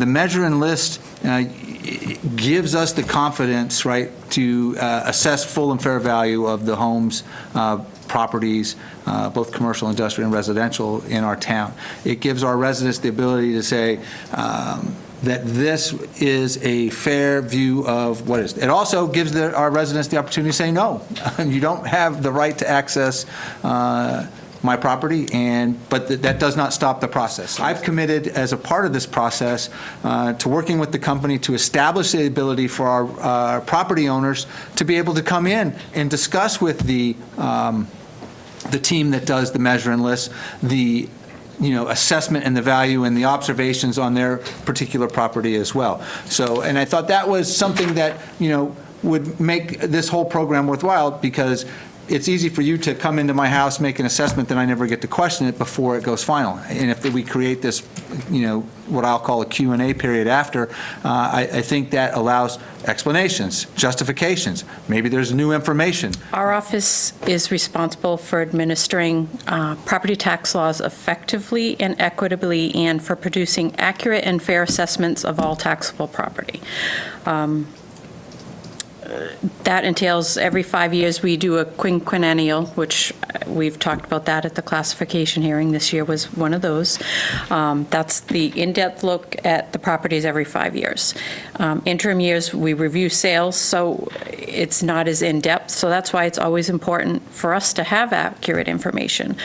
The measure and list gives us the confidence, right, to assess full and fair value of the homes, properties, both commercial, industrial, and residential in our town. It gives our residents the ability to say that this is a fair view of what is. It also gives our residents the opportunity to say no. You don't have the right to access my property, but that does not stop the process. I've committed as a part of this process to working with the company to establish the ability for our property owners to be able to come in and discuss with the team that does the measure and list the assessment and the value and the observations on their particular property as well. So, and I thought that was something that, would make this whole program worthwhile, because it's easy for you to come into my house, make an assessment, then I never get to question it before it goes final. And if we create this, what I'll call a Q&A period after, I think that allows explanations, justifications. Maybe there's new information. Our office is responsible for administering property tax laws effectively and equitably, and for producing accurate and fair assessments of all taxable property. That entails every 5 years we do a quinquennial, which we've talked about that at the classification hearing. This year was one of those. That's the in-depth look at the properties every 5 years. Interim years, we review sales, so it's not as in-depth. So that's why it's always important for us to have accurate information.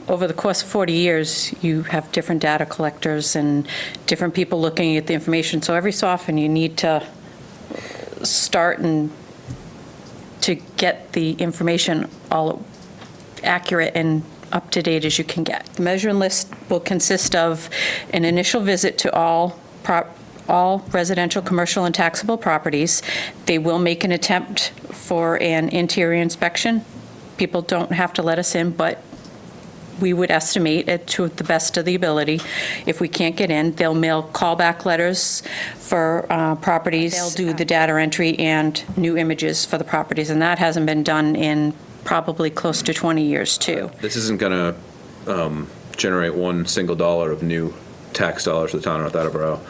Over the course of 40 years, you have different data collectors and different people looking at the information. So every so often you need to start and to get the information all accurate and up to date as you can get. The measure and list will consist of an initial visit to all residential, commercial, and taxable properties. They will make an attempt for an interior inspection. People don't have to let us in, but we would estimate it to the best of the ability. If we can't get in, they'll mail callback letters for properties. They'll do the data entry and new images for the properties, and that hasn't been done in probably close to 20 years, too. This isn't going to generate one single dollar of new tax dollars for the town of North Attleboro.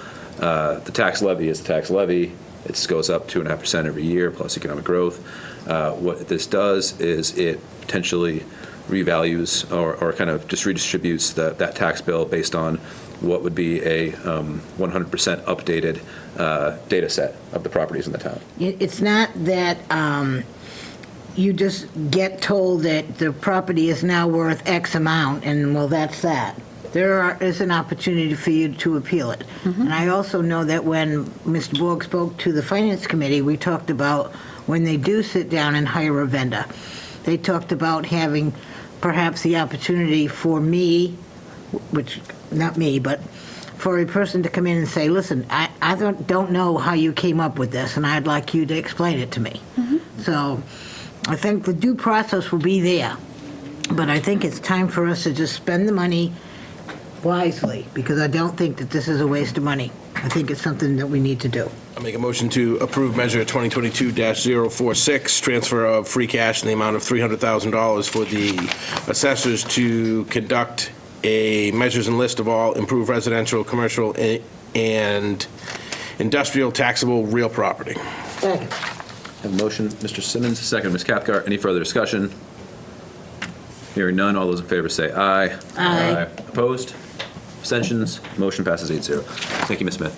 The tax levy is the tax levy. It goes up 2.5% every year, plus economic growth. What this does is it potentially revalues or kind of just redistributes that tax bill based on what would be a 100% updated data set of the properties in the town. It's not that you just get told that the property is now worth X amount, and well, that's that. There is an opportunity for you to appeal it. Mm-hmm. And I also know that when Mr. Borg spoke to the Finance Committee, we talked about when they do sit down and hire a vendor, they talked about having perhaps the opportunity for me, which, not me, but for a person to come in and say, listen, I don't know how you came up with this, and I'd like you to explain it to me. Mm-hmm. So I think the due process will be there, but I think it's time for us to just spend the money wisely, because I don't think that this is a waste of money. I think it's something that we need to do. I'll make a motion to approve Measure 2022-046, transfer of free cash in the amount of $300,000 for the assessors to conduct a measures and list of all improved residential, commercial, and industrial taxable real property. Second. Have a motion, Mr. Simmons, second, Ms. Cathcart. Any further discussion? Hearing none, all those in favor say aye. Aye. Opposed? Abstentions? Motion passes 8-0. Thank you, Ms. Smith.